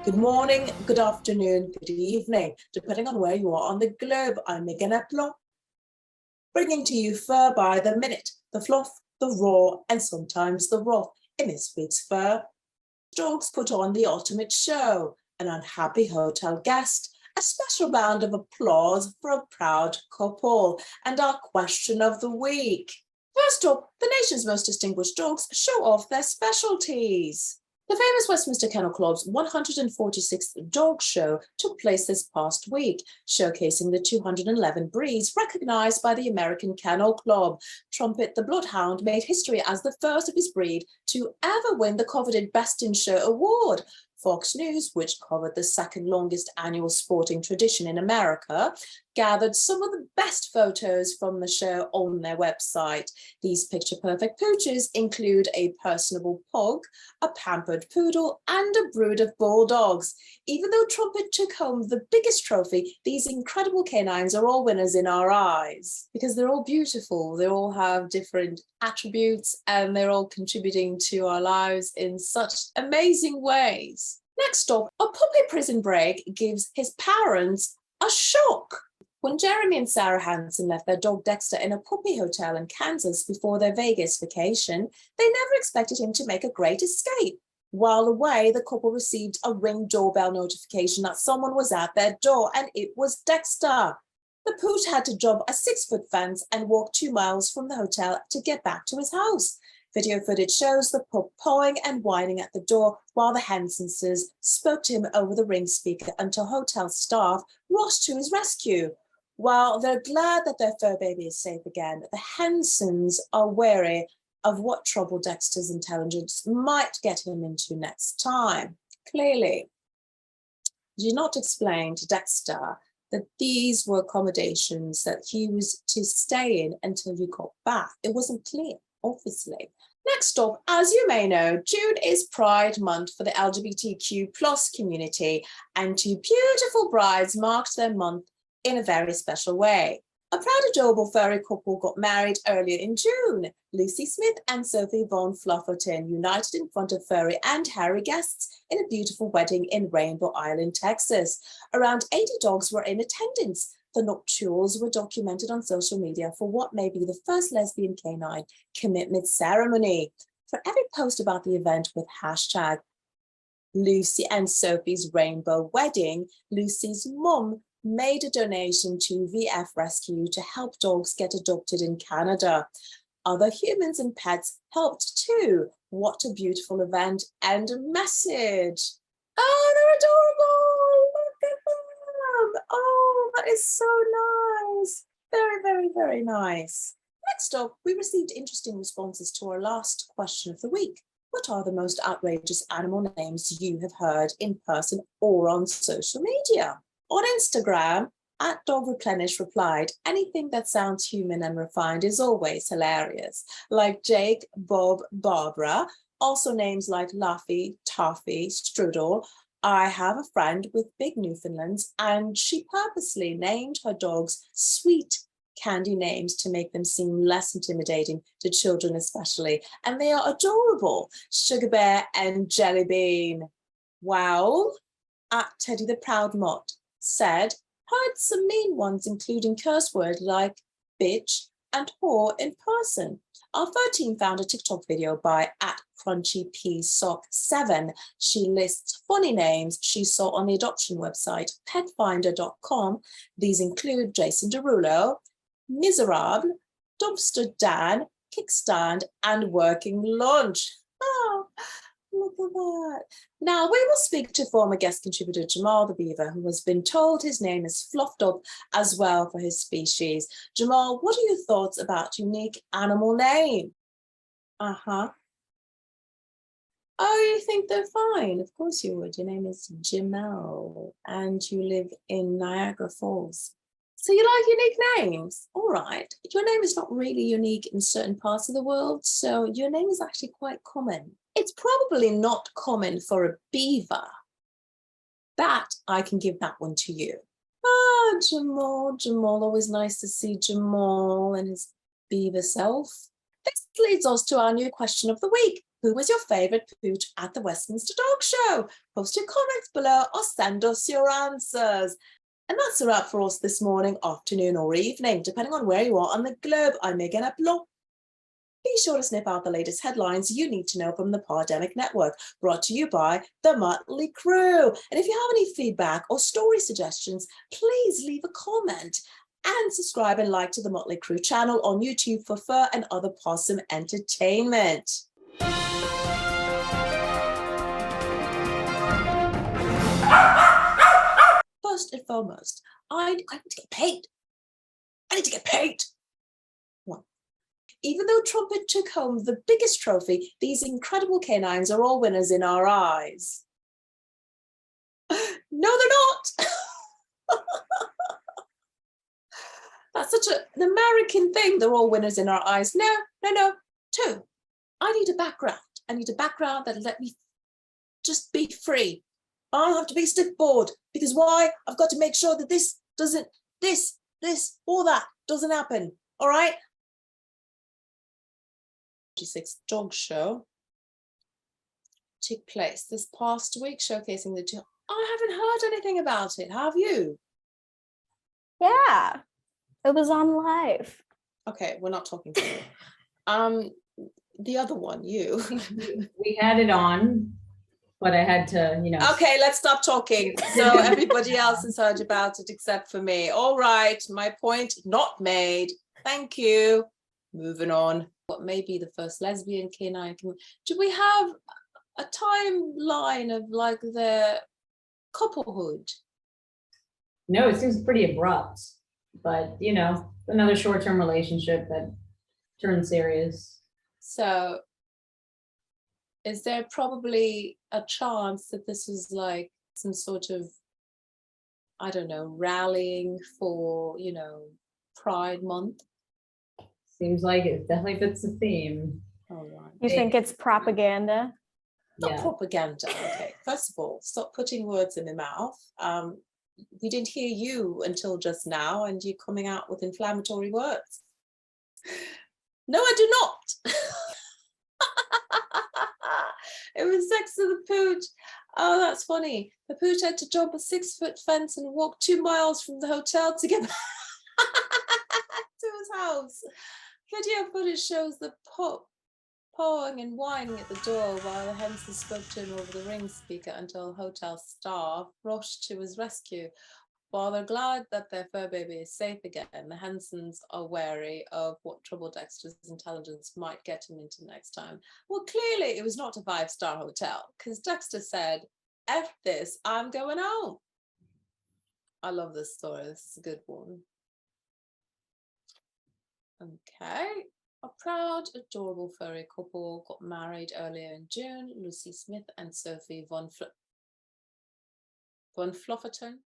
Good morning, good afternoon, good evening, depending on where you are on the globe. I'm Meganne, bringing to you Fur by the Minute, the Fluff, the Raw, and sometimes the Ruff. In this week's Fur, dogs put on the ultimate show, an unhappy hotel guest, a special round of applause for a proud couple, and our question of the week. First up, the nation's most distinguished dogs show off their specialties. The famous Westminster Kennel Club's 146th dog show took place this past week, showcasing the 211 breeds recognized by the American Kennel Club. Trumpet the Bloodhound made history as the first of his breed to ever win the coveted Best in Show award. Fox News, which covered the second longest annual sporting tradition in America, gathered some of the best photos from the show on their website. These picture-perfect pooches include a personable pug, a pampered poodle, and a brood of bulldogs. Even though Trumpet took home the biggest trophy, these incredible canines are all winners in our eyes because they're all beautiful. They all have different attributes and they're all contributing to our lives in such amazing ways. Next up, a puppy prison break gives his parents a shock. When Jeremy and Sarah Henson left their dog Dexter in a puppy hotel in Kansas before their Vegas vacation, they never expected him to make a great escape. While away, the couple received a Ring doorbell notification that someone was at their door, and it was Dexter. The pooch had to jump a 6-foot fence and walk 2 miles from the hotel to get back to his house. Video footage shows the pup pawing and whining at the door while the Hensonses spoke to him over the Ring speaker until hotel staff rushed to his rescue. While they're glad that their fur baby is safe again, the Hensons are wary of what trouble Dexter's intelligence might get him into next time. Clearly, did not explain to Dexter that these were accommodations that he was to stay in until you got back. It wasn't clear, obviously. Next up, as you may know, June is Pride Month for the LGBTQ plus community, and 2 beautiful brides marked their month in a very special way. A proud, adorable furry couple got married earlier in June. Lucy Smith and Sophie Von Flufferton united in front of furry and hairy guests in a beautiful wedding in Rainbow Island, Texas. Around 80 dogs were in attendance. The nuptials were documented on social media for what may be the first lesbian canine commitment ceremony. For every post about the event with hashtag Lucy and Sophie's Rainbow Wedding, Lucy's mum made a donation to VF Rescue to help dogs get adopted in Canada. Other humans and pets helped too. What a beautiful event and a message. Oh, they're adorable. Look at them. Oh, that is so nice. Very, very, very nice. Next up, we received interesting responses to our last question of the week. What are the most outrageous animal names you have heard in person or on social media? On Instagram, @DogReplenish replied, anything that sounds human and refined is always hilarious. Like Jake, Bob, Barbara, also names like Laffy, Toffee, Strudel. I have a friend with big Newfoundlands and she purposely named her dogs sweet candy names to make them seem less intimidating to children especially. And they are adorable. Sugar Bear and Jelly Bean. Wow. @Teddy the Proud Mutt said, heard some mean ones, including curse words like bitch and whore in person. Our fur team found a TikTok video by @CrunchyPSock7. She lists funny names she saw on the adoption website, petfinder.com. These include Jason Derulo, Miserable, Dumpster Dan, Kickstand, and Working Lunch. Oh, look at that. Now we will speak to former guest contributor Jamal the Beaver, who has been told his name is fluffed up as well for his species. Jamal, what are your thoughts about unique animal name? Oh, you think they're fine? Of course you would. Your name is Jamal and you live in Niagara Falls. So you like unique names? All right. Your name is not really unique in certain parts of the world, so your name is actually quite common. It's probably not common for a beaver. That, I can give that one to you. Ah, Jamal, always nice to see Jamal and his beaver self. This leads us to our new question of the week. Who was your favourite pooch at the Westminster Dog Show? Post your comments below or send us your answers. And that's a wrap for us this morning, afternoon or evening, depending on where you are on the globe. I'm Meganne. Be sure to snip out the latest headlines you need to know from the Pandemic Network, brought to you by the Muttly crew. And if you have any feedback or story suggestions, please leave a comment and subscribe and like to the Muttly crew channel on YouTube for fur and other possum entertainment. First and foremost, I need to get paid. I need to get paid. One. Even though Trumpet took home the biggest trophy, these incredible canines are all winners in our eyes. No, they're not. That's such an American thing. They're all winners in our eyes. No. Two, I need a background. I need a background that'll let me just be free. I don't have to be stiff bored, because why? I've got to make sure that this doesn't, this, or that doesn't happen. All right. 46th Dog Show took place this past week, showcasing the two. I haven't heard anything about it. Have you? Yeah, it was on live. Okay, we're not talking to you. The other one, you. We had it on, but I had to, Okay, let's stop talking. So everybody else has heard about it except for me. All right, my point not made. Thank you. Moving on. What may be the first lesbian canine? Do we have a timeline of like their couplehood? No, it seems pretty abrupt, but another short-term relationship that turned serious. So is there probably a chance that this is like some sort of, I don't know, rallying for, Pride Month? Seems like it definitely fits the theme. All right. You think it's propaganda? Not Yeah. propaganda. Okay, first of all, stop putting words in my mouth. We didn't hear you until just now, and you're coming out with inflammatory words. No, I do not. It was sex to the pooch. Oh, that's funny. The pooch had to jump a 6-foot fence and walk 2 miles from the hotel to get back to his house. Video footage shows the pup pawing and whining at the door while the Henson spoke to him over the ring speaker until hotel staff rushed to his rescue. While they're glad that their fur baby is safe again, the Hensons are wary of what trouble Dexter's intelligence might get him into next time. Well, clearly it was not a 5-star hotel, because Dexter said, F this, I'm going home. I love this story. This is a good one. Okay. A proud, adorable furry couple got married earlier in June. Lucy Smith and Sophie von Flufferton.